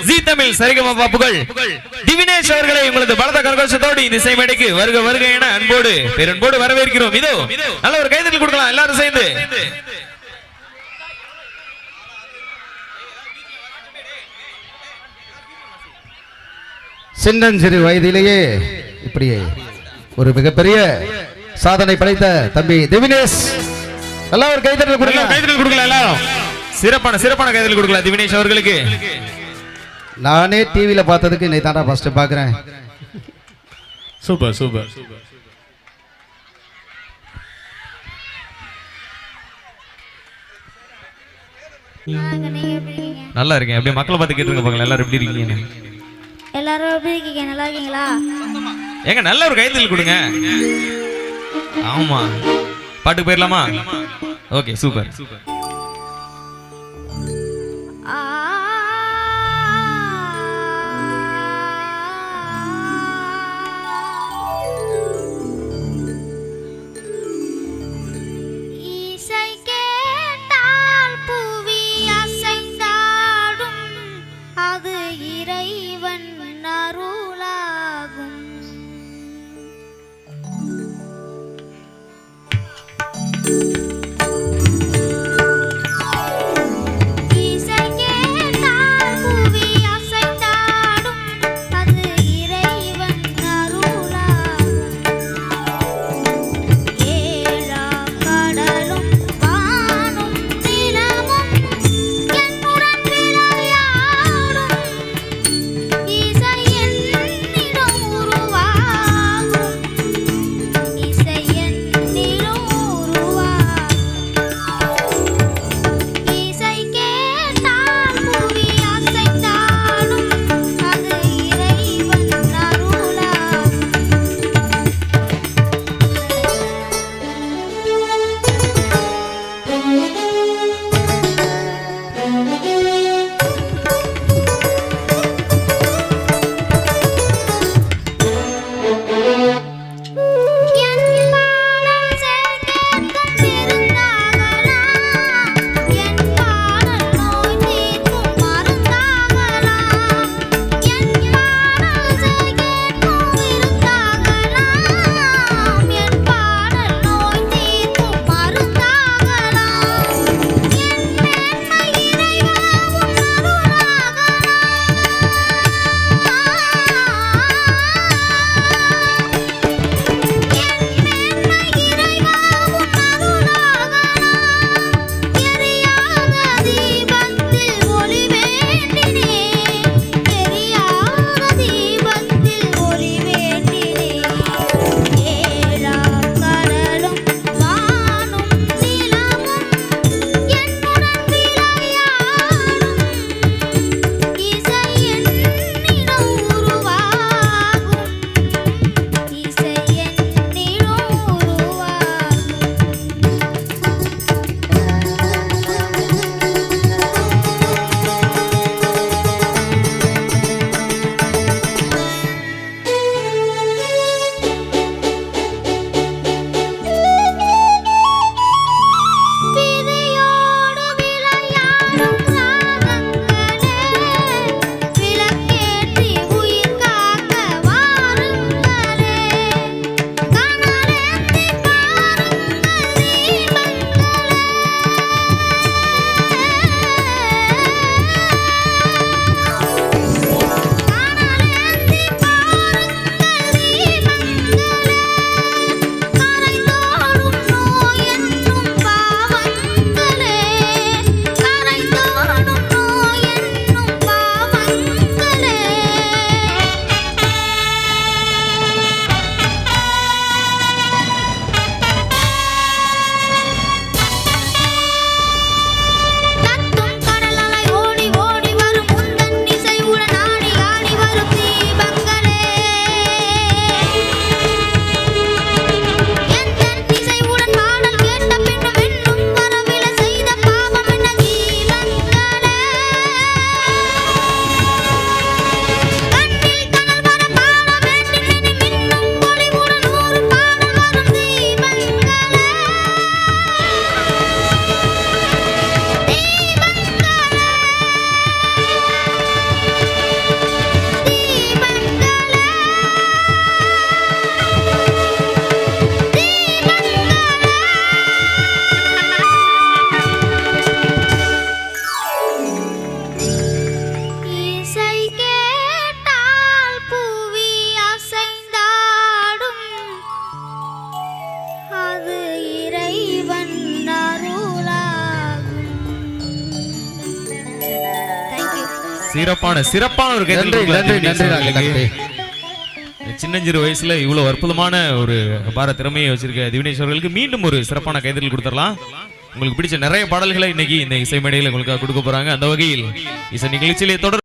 ஜீ தமிழ் சரிகமபா புகழ் திவினேஷ் அவர்களை உங்களது பலத்த கரகோஷத்தோடு இந்த இசை மேடைக்கு வருக வருக என அன்போடு பேரன்போடு வரவேற்கிறோம். இதோ நல்ல ஒரு கைதட்டல் கொடுக்கலாம் எல்லாரும் சேர்ந்து. சின்னஞ்சிறு வயதிலேயே இப்படியே ஒரு மிகப்பெரிய சாதனை படைத்த தம்பி திவினேஷ், நல்ல ஒரு கைதட்டல் கொடுக்கலாம் எல்லாரும். சிறப்பான கைதட்டல் கொடுக்கலாம் திவினேஷ் அவர்களுக்கு. நானே டிவியில பார்த்ததுக்கு இன்னைக்கு தான்டா ஃபர்ஸ்ட் பார்க்கிறேன். சூப்பர். நல்லா இருக்கேன். அப்படியே மக்களை பார்த்து கேட்டுருங்க பாக்கலாம் எல்லாரும் எப்படி இருக்கீங்க? எல்லாரும் எப்படி இருக்கீங்க? நல்லா இருக்கீங்களா? ஏங்க நல்ல ஒரு கைதட்டல் கொடுங்க. ஆமா, பாட்டுக்கு போயிடலாமா? Okay, super. சிறப்பான ஒரு நன்றி கைதட்டல் நன்றி திவினேஷ் நன்றி அவர்களுக்கு. நன்றி. சின்னஞ்சிறு வயசுல இவ்வளவு அற்புதமான ஒரு அபார திறமையை வச்சிருக்க திவினேஷ் அவர்களுக்கு மீண்டும் ஒரு சிறப்பான கைதட்டல் கொடுத்துடலாம். உங்களுக்கு பிடிச்ச நிறைய பாடல்களை இன்னைக்கு இந்த இசை மேடையில் உங்களுக்கு கொடுக்க போறாங்க. அந்த வகையில் இசை நிகழ்ச்சியிலே தொடர்